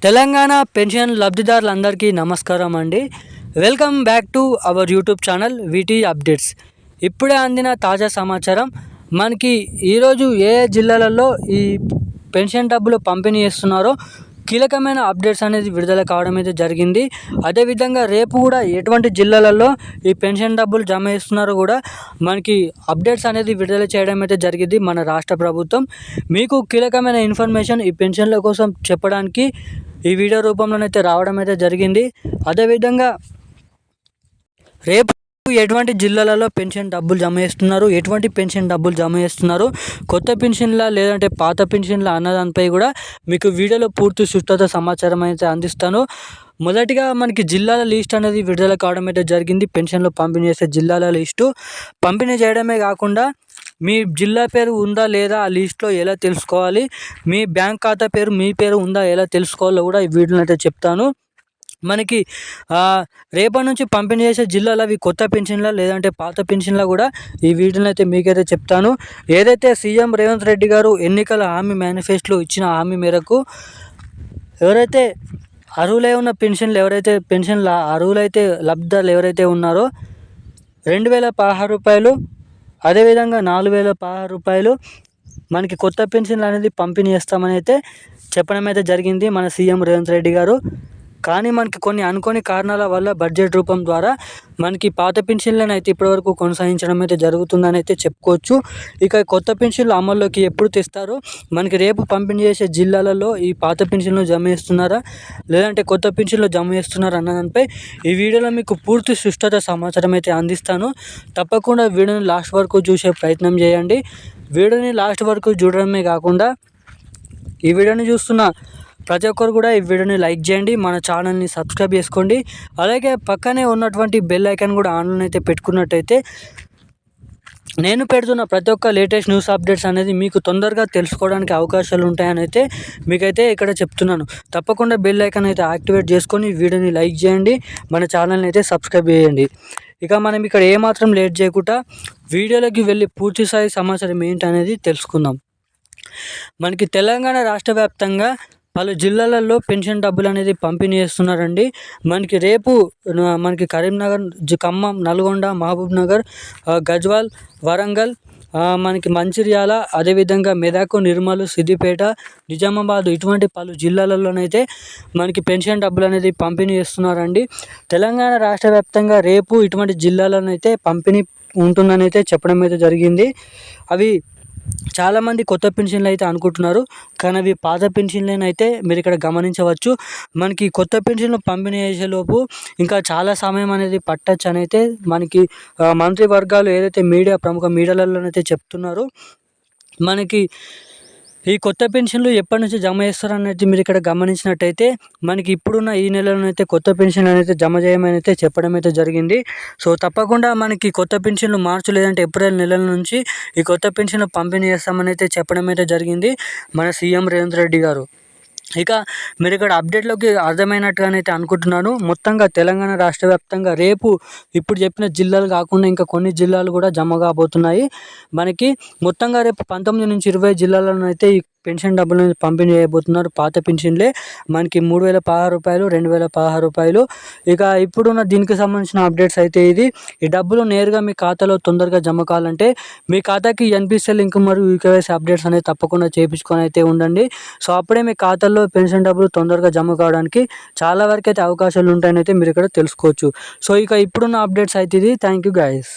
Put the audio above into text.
Telangana pension లబ్ధిదారులందరికీ నమస్కారం అండి. Welcome back to our YouTube channel వీటీ updates. ఇప్పుడే అందిన తాజా సమాచారం. మనకి ఈరోజు ఏ జిల్లాలలో ఈ పెన్షన్ డబ్బులు పంపిణీ చేస్తున్నారో కీలకమైన అప్డేట్స్ అనేది విడుదల కావడం అయితే జరిగింది. అదేవిధంగా రేపు కూడా ఎటువంటి జిల్లాలలో ఈ పెన్షన్ డబ్బులు జమ చేస్తున్నారో కూడా మనకి అప్డేట్స్ అనేది విడుదల చేయడం అయితే జరిగింది మన రాష్ట్ర ప్రభుత్వం. మీకు కీలకమైన ఇన్ఫర్మేషన్ ఈ పెన్షన్ల కోసం చెప్పడానికి ఈ వీడియో రూపంలోనైతే రావడం అయితే జరిగింది. అదేవిధంగా రేపు ఎటువంటి జిల్లాలలో పెన్షన్ డబ్బులు జమ చేస్తున్నారు, ఎటువంటి పెన్షన్ డబ్బులు జమ చేస్తున్నారు, కొత్త పెన్షన్ల లేదంటే పాత పెన్షన్ల అన్నదానిపై కూడా మీకు వీడియోలో పూర్తి సుష్ఠత సమాచారం అయితే అందిస్తాను. మొదటిగా మనకి జిల్లాల లిస్ట్ అనేది విడుదల కావడం అయితే జరిగింది. పెన్షన్లు పంపిణీ చేసే జిల్లాల లిస్టు పంపిణీ చేయడమే కాకుండా మీ జిల్లా పేరు ఉందా లేదా ఆ లిస్ట్లో ఎలా తెలుసుకోవాలి, మీ బ్యాంక్ ఖాతా పేరు మీ పేరు ఉందా ఎలా తెలుసుకోవాలో కూడా ఈ వీడియోలో అయితే చెప్తాను. మనకి రేపటి నుంచి పంపిణీ చేసే జిల్లాలు అవి కొత్త పెన్షన్ల లేదంటే పాత పెన్షన్ల కూడా ఈ వీడియోలో అయితే మీకైతే చెప్తాను. ఏదైతే సీఎం రేవంత్ రెడ్డి గారు ఎన్నికల హామీ మేనిఫెస్టోలో ఇచ్చిన హామీ మేరకు ఎవరైతే అర్హులై ఉన్న పెన్షన్ల అర్హులైతే లబ్ధిదారులు ఎవరైతే ఉన్నారో 2016 రూపాయలు, అదేవిధంగా 4016 రూపాయలు మనకి కొత్త పెన్షన్లు అనేది పంపిణీ చేస్తామని అయితే చెప్పడం అయితే జరిగింది మన సీఎం రేవంత్ రెడ్డి గారు. కానీ మనకి కొన్ని అనుకోని కారణాల వల్ల బడ్జెట్ రూపం ద్వారా మనకి పాత పెన్షన్లను అయితే ఇప్పటివరకు కొనసాగించడం అయితే జరుగుతుందని అయితే చెప్పుకోవచ్చు. ఇక కొత్త పెన్షన్లు అమల్లోకి ఎప్పుడు తెస్తారో, మనకి రేపు పంపిణీ చేసే జిల్లాలలో ఈ పాత పెన్షన్లు జమ చేస్తున్నారా లేదంటే కొత్త పెన్షన్లు జమ చేస్తున్నారా అన్నదానిపై ఈ వీడియోలో మీకు పూర్తి సుష్ఠత సమాచారం అయితే అందిస్తాను. తప్పకుండా వీడియోని లాస్ట్ వరకు చూసే ప్రయత్నం చేయండి. వీడియోని లాస్ట్ వరకు చూడడమే కాకుండా ఈ వీడియోని చూస్తున్న ప్రతి ఒక్కరు కూడా ఈ వీడియోని లైక్ చేయండి, మన ఛానల్ని సబ్స్క్రైబ్ చేసుకోండి. అలాగే పక్కనే ఉన్నటువంటి బెల్ ఐకాన్ కూడా ఆన్లో అయితే పెట్టుకున్నట్టయితే నేను పెడుతున్న ప్రతి ఒక్క లేటెస్ట్ న్యూస్ అప్డేట్స్ అనేది మీకు తొందరగా తెలుసుకోవడానికి అవకాశాలు ఉంటాయని అయితే మీకైతే ఇక్కడ చెప్తున్నాను. తప్పకుండా బెల్ ఐకాన్ అయితే యాక్టివేట్ చేసుకొని వీడియోని లైక్ చేయండి, మన ఛానల్ని అయితే సబ్స్క్రైబ్ చేయండి. ఇక మనం ఇక్కడ ఏమాత్రం లేట్ చేయకుండా వీడియోలోకి వెళ్ళి పూర్తి స్థాయి సమాచారం ఏంటి అనేది తెలుసుకుందాం. మనకి తెలంగాణ రాష్ట్ర వ్యాప్తంగా పలు జిల్లాలలో పెన్షన్ డబ్బులు అనేది పంపిణీ చేస్తున్నారండి. మనకి రేపు మనకి కరీంనగర్, ఖమ్మం, నల్గొండ, మహబూబ్ నగర్, గజ్వాల్, వరంగల్, మనకి మంచిర్యాల, అదేవిధంగా మెదక్, నిర్మల్, సిద్దిపేట, నిజామాబాద్ ఇటువంటి పలు జిల్లాలలోనైతే మనకి పెన్షన్ డబ్బులు అనేది పంపిణీ చేస్తున్నారండి. తెలంగాణ రాష్ట్ర వ్యాప్తంగా రేపు ఇటువంటి జిల్లాలనైతే పంపిణీ ఉంటుందని అయితే చెప్పడం అయితే జరిగింది. అవి చాలామంది కొత్త పెన్షన్లు అయితే అనుకుంటున్నారు, కానీ అవి పాత పెన్షన్లను అయితే మీరు ఇక్కడ గమనించవచ్చు. మనకి కొత్త పెన్షన్లు పంపిణీ చేసేలోపు ఇంకా చాలా సమయం అనేది పట్టచ్చు అని అయితే మనకి మంత్రివర్గాలు ఏదైతే ప్రముఖ మీడియాలలోనైతే చెప్తున్నారు. మనకి ఈ కొత్త పెన్షన్లు ఎప్పటి నుంచి జమ చేస్తారనేది మీరు ఇక్కడ గమనించినట్టయితే మనకి ఇప్పుడున్న ఈ నెలలోనైతే కొత్త పెన్షన్ అనేది జమ చేయమని అయితే చెప్పడం అయితే జరిగింది. సో తప్పకుండా మనకి కొత్త పెన్షన్లు మార్చి లేదంటే ఏప్రిల్ నెలల నుంచి ఈ కొత్త పెన్షన్లు పంపిణీ చేస్తామని అయితే చెప్పడం అయితే జరిగింది మన సీఎం రేవంత్ రెడ్డి గారు. ఇక మీరు ఇక్కడ అప్డేట్లోకి అర్థమైనట్టుగానైతే అనుకుంటున్నాను. మొత్తంగా తెలంగాణ రాష్ట్ర వ్యాప్తంగా రేపు ఇప్పుడు చెప్పిన జిల్లాలు కాకుండా ఇంకా కొన్ని జిల్లాలు కూడా జమ కాబోతున్నాయి. మనకి మొత్తంగా రేపు 19 నుంచి 20 జిల్లాలలోనైతే ఈ పెన్షన్ డబ్బులను పంపిణీ చేయబోతున్నారు. పాత పెన్షన్లే మనకి 3016 రూపాయలు, 2016 రూపాయలు. ఇక ఇప్పుడున్న దీనికి సంబంధించిన అప్డేట్స్ అయితే ఇది. ఈ డబ్బులు నేరుగా మీ ఖాతాలో తొందరగా జమ కావాలంటే మీ ఖాతాకి ఎన్పిసిఐ లింక్ మరియు ఈకేవైసీ అప్డేట్స్ అనేది తప్పకుండా చేయించుకొని అయితే ఉండండి. సో అప్పుడే మీ ఖాతాలో పెన్షన్ డబ్బులు తొందరగా జమ కావడానికి చాలా వరకు అయితే అవకాశాలు ఉంటాయని అయితే మీరు ఇక్కడ తెలుసుకోవచ్చు. సో ఇక ఇప్పుడున్న అప్డేట్స్ అయితే ఇది. Thank you guys.